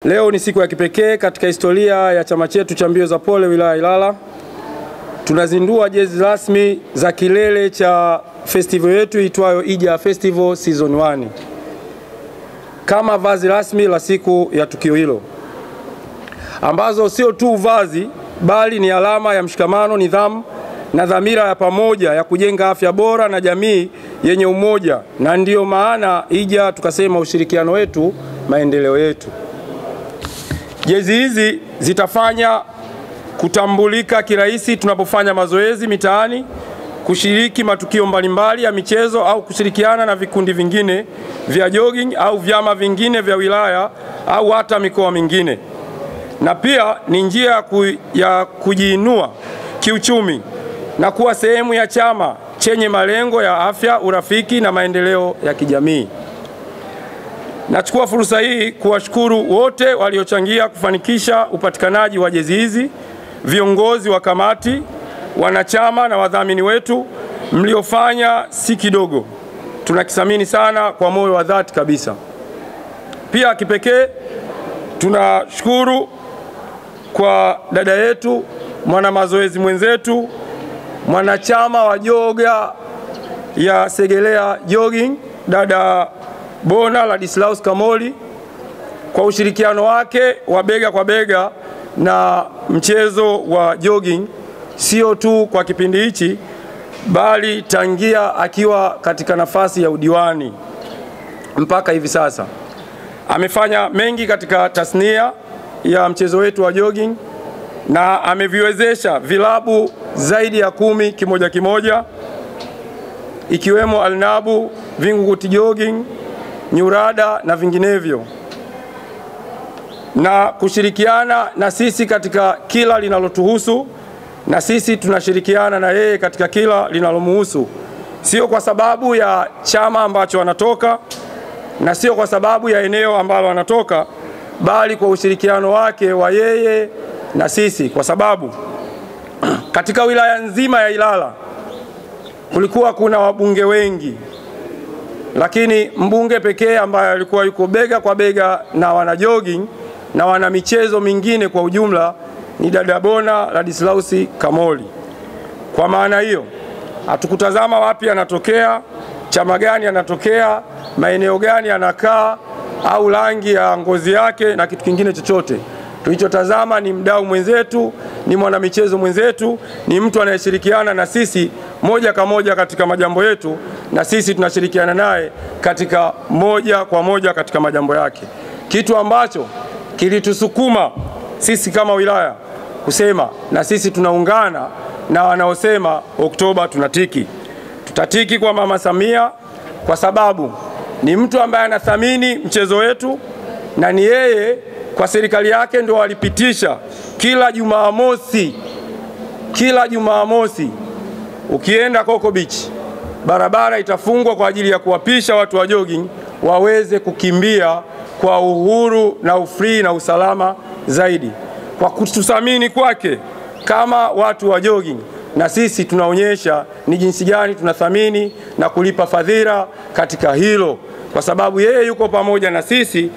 Leo ni siku ya kipekee katika historia ya chama chetu cha mbio za pole wilaya Ilala. Tunazindua jezi rasmi za kilele cha festival yetu itwayo Ija Festival Season 1 kama vazi rasmi la siku ya tukio hilo, ambazo sio tu vazi bali ni alama ya mshikamano, nidhamu na dhamira ya pamoja ya kujenga afya bora na jamii yenye umoja. Na ndiyo maana Ija tukasema ushirikiano wetu maendeleo yetu. Jezi hizi zitafanya kutambulika kirahisi tunapofanya mazoezi mitaani, kushiriki matukio mbalimbali ya michezo au kushirikiana na vikundi vingine vya jogging au vyama vingine vya wilaya au hata mikoa mingine. Na pia ni njia ya kujiinua kiuchumi na kuwa sehemu ya chama chenye malengo ya afya, urafiki na maendeleo ya kijamii. Nachukua fursa hii kuwashukuru wote waliochangia kufanikisha upatikanaji wa jezi hizi, viongozi wa kamati, wanachama na wadhamini wetu. Mliofanya si kidogo, tunakithamini sana kwa moyo wa dhati kabisa. Pia kipekee tunashukuru kwa dada yetu, mwana mazoezi mwenzetu, mwanachama wa joga ya Segelea Jogging, dada Bona Ladislaus Kamoli, kwa ushirikiano wake wa bega kwa bega na mchezo wa jogging, sio tu kwa kipindi hichi bali tangia akiwa katika nafasi ya udiwani mpaka hivi sasa. Amefanya mengi katika tasnia ya mchezo wetu wa jogging na ameviwezesha vilabu zaidi ya 10 kimoja kimoja, ikiwemo Alnabu, Vingunguti Jogging, Nyurada na vinginevyo, na kushirikiana na sisi katika kila linalotuhusu, na sisi tunashirikiana na yeye katika kila linalomuhusu, sio kwa sababu ya chama ambacho anatoka na sio kwa sababu ya eneo ambalo anatoka, bali kwa ushirikiano wake wa yeye na sisi, kwa sababu katika wilaya nzima ya Ilala kulikuwa kuna wabunge wengi, lakini mbunge pekee ambaye alikuwa yuko bega kwa bega na wana jogging na wana michezo mingine kwa ujumla ni dada Bona Ladislaus Kamoli. Kwa maana hiyo, hatukutazama wapi anatokea, chama gani anatokea, maeneo gani anakaa au rangi ya ngozi yake na kitu kingine chochote. Tulichotazama ni mdau mwenzetu, ni mwanamichezo mwenzetu, ni mtu anayeshirikiana na sisi moja kwa moja katika majambo yetu, na sisi tunashirikiana naye katika moja kwa moja katika majambo yake. Kitu ambacho kilitusukuma sisi kama wilaya kusema na sisi tunaungana na wanaosema Oktoba tunatiki. Tutatiki kwa Mama Samia kwa sababu ni mtu ambaye anathamini mchezo wetu, na ni yeye kwa serikali yake ndio alipitisha kila Jumamosi ukienda Coco Beach barabara itafungwa kwa ajili ya kuwapisha watu wa jogging waweze kukimbia kwa uhuru na ufree na usalama zaidi. Kwa kututhamini kwake kama watu wa jogging, na sisi tunaonyesha ni jinsi gani tunathamini na kulipa fadhila katika hilo, kwa sababu yeye yuko pamoja na sisi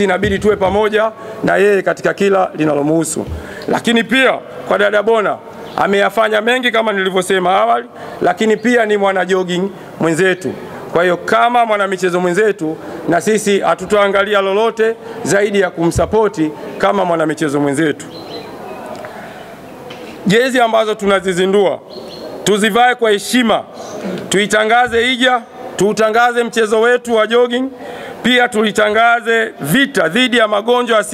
inabidi tuwe pamoja na yeye katika kila linalomuhusu. Lakini pia kwa dada Bona ameyafanya mengi kama nilivyosema awali, lakini pia ni mwana jogging mwenzetu. Kwa hiyo kama mwana michezo mwenzetu, na sisi hatutoangalia lolote zaidi ya kumsapoti kama mwana michezo mwenzetu. Jezi ambazo tunazizindua tuzivae kwa heshima, tuitangaze Ija, tuutangaze mchezo wetu wa jogging, pia tulitangaze vita dhidi ya magonjwa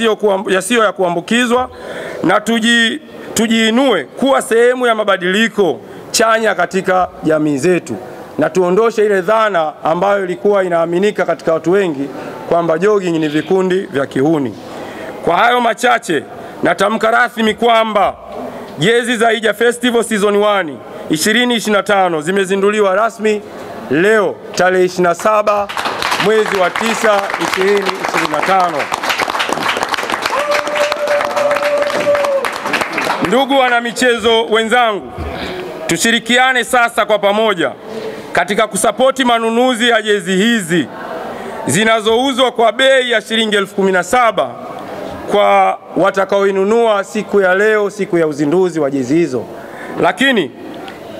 yasiyo ya kuambukizwa, na tujiinue kuwa sehemu ya mabadiliko chanya katika jamii zetu, na tuondoshe ile dhana ambayo ilikuwa inaaminika katika watu wengi kwamba jogging ni vikundi vya kihuni. Kwa hayo machache, natamka rasmi kwamba jezi za Ija Festival Season 1 2025 zimezinduliwa rasmi leo tarehe 27 mwezi wa 9 2025. Ndugu wana michezo wenzangu, tushirikiane sasa kwa pamoja katika kusapoti manunuzi ya jezi hizi zinazouzwa kwa bei ya shilingi 17,000 kwa watakaoinunua siku ya leo, siku ya uzinduzi wa jezi hizo. Lakini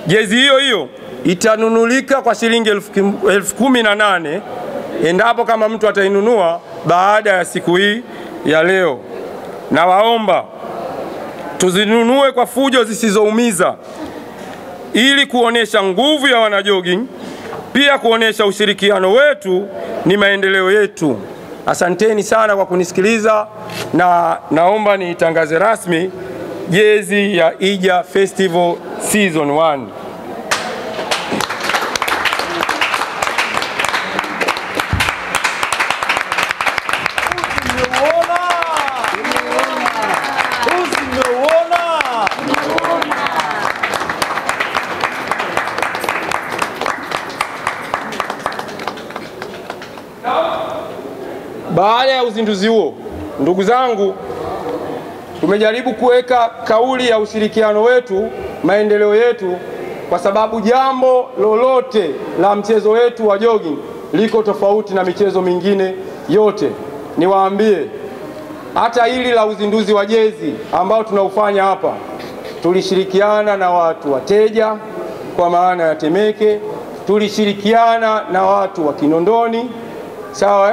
jezi hiyo hiyo itanunulika kwa shilingi 18,000 endapo kama mtu atainunua baada ya siku hii ya leo. Na waomba tuzinunue kwa fujo zisizoumiza, ili kuonesha nguvu ya wanajogging, pia kuonesha ushirikiano wetu ni maendeleo yetu. Asanteni sana kwa kunisikiliza, na naomba niitangaze rasmi jezi ya Ija Festival Season 1. Baada ya uzinduzi huo, ndugu zangu, tumejaribu kuweka kauli ya ushirikiano wetu, maendeleo yetu, kwa sababu jambo lolote la mchezo wetu wa jogging liko tofauti na michezo mingine yote. Niwaambie, hata hili la uzinduzi wa jezi ambao tunaufanya hapa, tulishirikiana na watu wateja kwa maana ya Temeke, tulishirikiana na watu wa Kinondoni, sawa,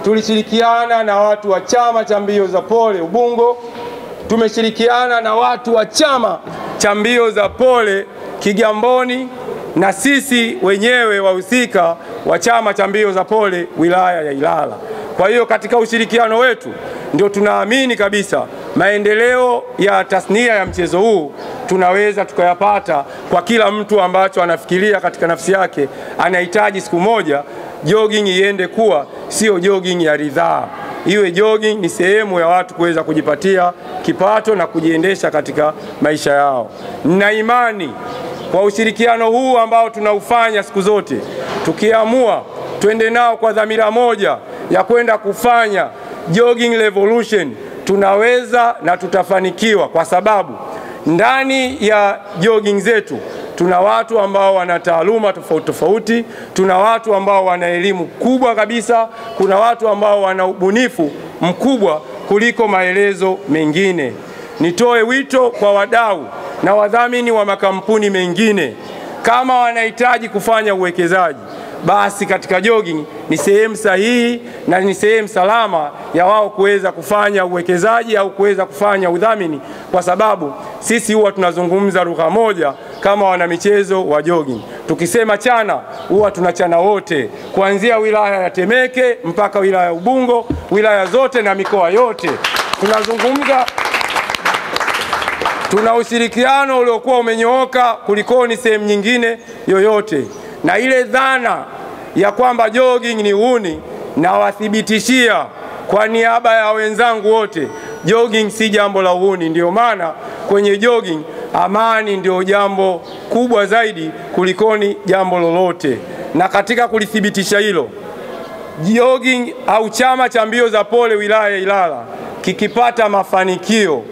tulishirikiana na watu wa chama cha mbio za pole Ubungo, tumeshirikiana na watu wa chama cha mbio za pole Kigamboni, na sisi wenyewe wahusika wa chama cha mbio za pole wilaya ya Ilala. Kwa hiyo katika ushirikiano wetu ndio tunaamini kabisa maendeleo ya tasnia ya mchezo huu tunaweza tukayapata kwa kila mtu ambacho anafikiria katika nafsi yake anahitaji siku moja jogging iende kuwa sio jogging ya ridhaa, iwe jogging ni sehemu ya watu kuweza kujipatia kipato na kujiendesha katika maisha yao. Nina imani kwa ushirikiano huu ambao tunaufanya siku zote, tukiamua twende nao kwa dhamira moja ya kwenda kufanya jogging revolution, tunaweza na tutafanikiwa, kwa sababu ndani ya jogging zetu tuna watu ambao wana taaluma tofauti tofauti, tuna watu ambao wana elimu kubwa kabisa, kuna watu ambao wana ubunifu mkubwa kuliko maelezo mengine. Nitoe wito kwa wadau na wadhamini wa makampuni mengine, kama wanahitaji kufanya uwekezaji, basi katika jogging ni sehemu sahihi na ni sehemu salama ya wao kuweza kufanya uwekezaji au kuweza kufanya udhamini, kwa sababu sisi huwa tunazungumza lugha moja kama wana michezo wa jogging. Tukisema chana, huwa tunachana wote, kuanzia wilaya ya Temeke mpaka wilaya ya Ubungo, wilaya zote na mikoa yote. Tunazungumza, tuna ushirikiano uliokuwa umenyooka kulikoni sehemu nyingine yoyote. Na ile dhana ya kwamba jogging ni uhuni, na wathibitishia kwa niaba ya wenzangu wote, jogging si jambo la uhuni. Ndio maana kwenye jogging amani ndio jambo kubwa zaidi kulikoni jambo lolote. Na katika kulithibitisha hilo, jogging au chama cha mbio za pole wilaya ya Ilala kikipata mafanikio,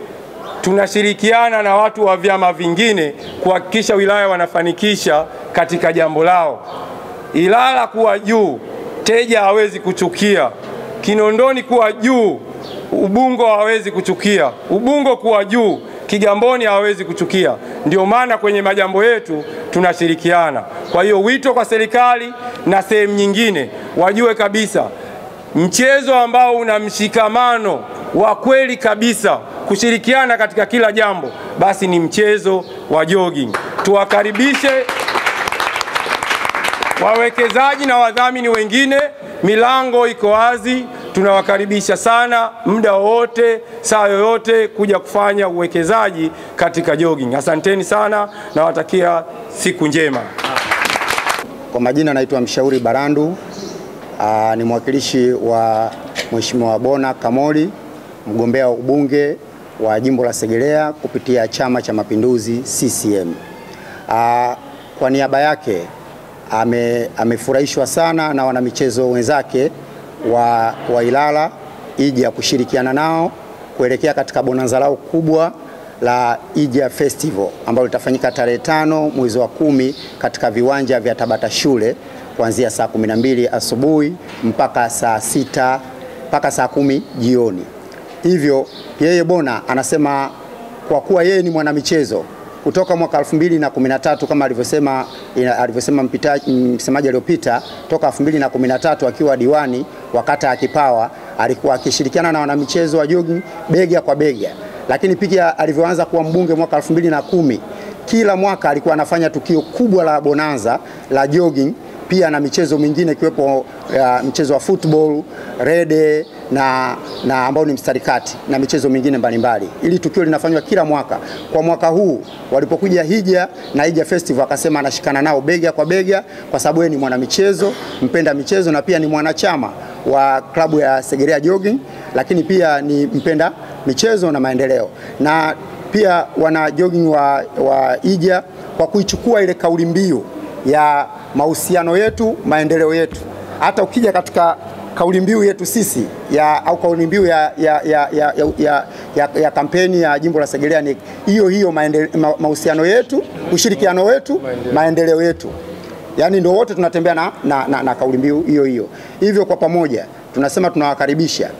tunashirikiana na watu wa vyama vingine kuhakikisha wilaya wanafanikisha katika jambo lao. Ilala kuwa juu, Teja hawezi kuchukia. Kinondoni kuwa juu, Ubungo hawezi kuchukia. Ubungo kuwa juu, Kigamboni hawezi kuchukia. Ndio maana kwenye majambo yetu tunashirikiana. Kwa hiyo wito kwa serikali na sehemu nyingine wajue kabisa, mchezo ambao una mshikamano wa kweli kabisa, kushirikiana katika kila jambo, basi ni mchezo wa jogging. Tuwakaribishe wawekezaji na wadhamini wengine, milango iko wazi, tunawakaribisha sana muda wote, saa yoyote kuja kufanya uwekezaji katika jogging. Asanteni sana na watakia siku njema. Kwa majina naitwa Mshauri Barandu, ni mwakilishi wa Mheshimiwa Bona Kamoli, mgombea wa ubunge wa jimbo la Segerea kupitia Chama cha Mapinduzi CCM. Kwa niaba yake amefurahishwa sana na wanamichezo wenzake wa Ilala Ija kushirikiana nao kuelekea katika bonanza lao kubwa la Ija Festival ambalo litafanyika tarehe 5 mwezi wa 10 katika viwanja vya Tabata shule kuanzia saa 12 asubuhi mpaka saa 6 mpaka saa 10 jioni. Hivyo yeye Bona anasema kwa kuwa yeye ni mwanamichezo kutoka mwaka 2013 kama alivyosema msemaji aliyopita, toka 2013 akiwa diwani wa kata ya Kipawa alikuwa akishirikiana na wanamichezo wa jogging bega kwa bega. Lakini pia alivyoanza kuwa mbunge mwaka 2010, kila mwaka alikuwa anafanya tukio kubwa la bonanza la jogging, pia na michezo mingine ikiwepo mchezo wa football, rede na ambao ni mstari kati na michezo mingine mbalimbali. Ili tukio linafanywa kila mwaka. Kwa mwaka huu walipokuja Hija na Hija Festival akasema anashikana nao bega kwa bega kwa sababu yeye ni mwanamichezo, mpenda michezo na pia ni mwanachama wa klabu ya Segerea Jogging, lakini pia ni mpenda michezo na maendeleo. Na pia wana jogging wa Hija kwa kuichukua ile kauli mbiu ya mahusiano yetu maendeleo yetu. Hata ukija katika kauli mbiu yetu sisi au kauli mbiu ya kampeni ya jimbo la Segerea ni hiyo mahusiano yetu, ushirikiano wetu, maendeleo yetu. Yani ndio wote tunatembea na kauli mbiu hiyo. Hivyo kwa pamoja tunasema tunawakaribisha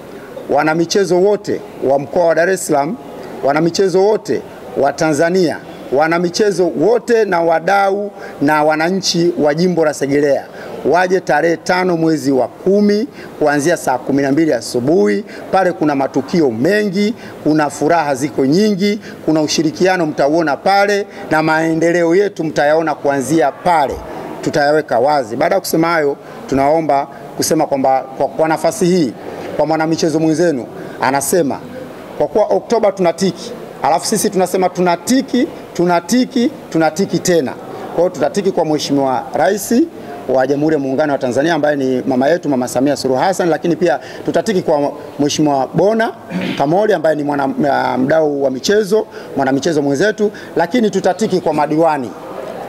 wanamichezo wote wa mkoa wa Dar es Salaam, wanamichezo wote wa Tanzania, wanamichezo wote na wadau na wananchi wa jimbo la Segerea waje tarehe 5 mwezi wa 10 kuanzia saa 12 asubuhi. Pale kuna matukio mengi, kuna furaha ziko nyingi, kuna ushirikiano mtauona pale na maendeleo yetu mtayaona kuanzia pale. Tutayaweka wazi. Baada ya kusema hayo, tunaomba kusema kwamba kwa nafasi hii kwa mwanamichezo mwenzenu anasema kwa kuwa Oktoba tunatiki, alafu sisi tunasema tunatiki tena. Kwa hiyo tutatiki kwa Mheshimiwa Rais wa Jamhuri ya Muungano wa Tanzania ambaye ni mama yetu Mama Samia Suluhu Hassan, lakini pia tutatiki kwa Mheshimiwa Bona Kamoli ambaye ni mdau wa michezo, mwanamichezo mwenzetu, lakini tutatiki kwa madiwani.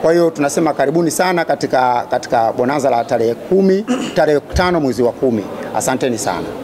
Kwa hiyo tunasema karibuni sana katika bonanza la tarehe 5 mwezi wa 10. Asanteni sana.